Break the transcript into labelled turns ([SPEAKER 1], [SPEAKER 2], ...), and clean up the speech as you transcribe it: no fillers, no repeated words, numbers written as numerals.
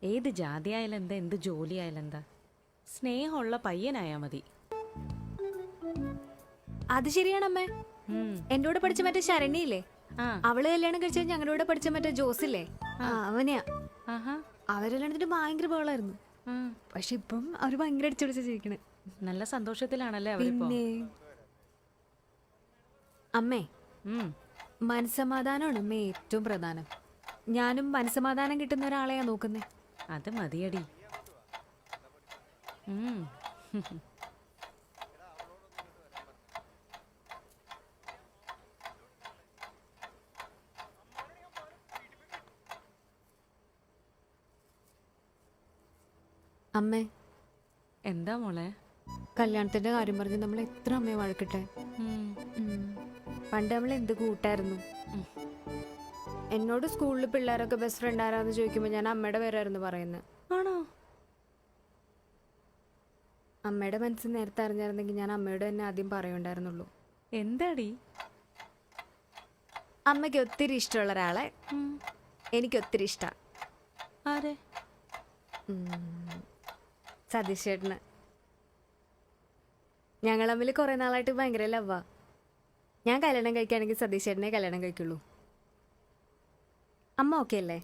[SPEAKER 1] ഏത് ജാതി ആയാലും എന്താ, എന്ത് ജോലി ആയാലും എന്താ, സ്നേഹമുള്ള പയ്യനായാ മതി.
[SPEAKER 2] അത് ശരിയാണ് അമ്മേ. എന്റെ കൂടെ പഠിച്ച മറ്റേ ശരണ്യയില്ലേ,
[SPEAKER 1] ആ.
[SPEAKER 2] അവള് കല്യാണം കഴിച്ച ഞങ്ങളുടെ കൂടെ പഠിച്ച മറ്റേ ജോസില്ലേ, അവനെയാ.
[SPEAKER 1] ആഹാ.
[SPEAKER 2] അവരെല്ലാത്തിട്ട് ഭയങ്കര ബഹളായിരുന്നു. പക്ഷെ ഇപ്പം അവര് ഭയങ്കര അടിച്ചുപിടിച്ച ജീവിക്കണേ.
[SPEAKER 1] നല്ല സന്തോഷത്തിലാണല്ലേ അവരിപ്പോ?
[SPEAKER 2] പിന്നെ അമ്മേ, മനസ്സമാധാനമാണ് അമ്മേ ഏറ്റവും പ്രധാനം. ഞാനും മനസ്സമാധാനം കിട്ടുന്ന ഒരാളെയാ നോക്കുന്നേ.
[SPEAKER 1] അത് മതിയടി.
[SPEAKER 2] അമ്മേ,
[SPEAKER 1] എന്താ മോളെ?
[SPEAKER 2] കല്യാണത്തിന്റെ കാര്യം പറഞ്ഞ് നമ്മൾ എത്ര അമ്മയെ വഴക്കിട്ടെ. പണ്ട് നമ്മൾ എന്ത് കൂട്ടായിരുന്നു. എന്നോട് സ്കൂളിൽ പിള്ളേരൊക്കെ ബെസ്റ്റ് ഫ്രണ്ട് ആരാന്ന് ചോദിക്കുമ്പോൾ ഞാൻ അമ്മയുടെ പേരായിരുന്നു പറയുന്നത്.
[SPEAKER 1] ആണോ?
[SPEAKER 2] അമ്മയുടെ മനസ്സ് നേരത്തെ അറിഞ്ഞായിരുന്നെങ്കിൽ ഞാൻ അമ്മയോട് തന്നെ ആദ്യം പറയുണ്ടായിരുന്നുള്ളൂ.
[SPEAKER 1] എന്താടി?
[SPEAKER 2] അമ്മയ്ക്ക് ഒത്തിരി ഇഷ്ടമുള്ള ഒരാളെ എനിക്ക് ഒത്തിരി ഇഷ്ടമാണ്.
[SPEAKER 1] ആരെ?
[SPEAKER 2] സതീഷ് ചേട്ടന്. ഞങ്ങൾ തമ്മിൽ കുറെ നാളായിട്ട് ഭയങ്കര ലവാ. ഞാൻ കല്യാണം കഴിക്കുകയാണെങ്കിൽ സതീഷ് ചേട്ടനെ കല്യാണം കഴിക്കുള്ളൂ. അമ്മ ഓക്കെ അല്ലേ?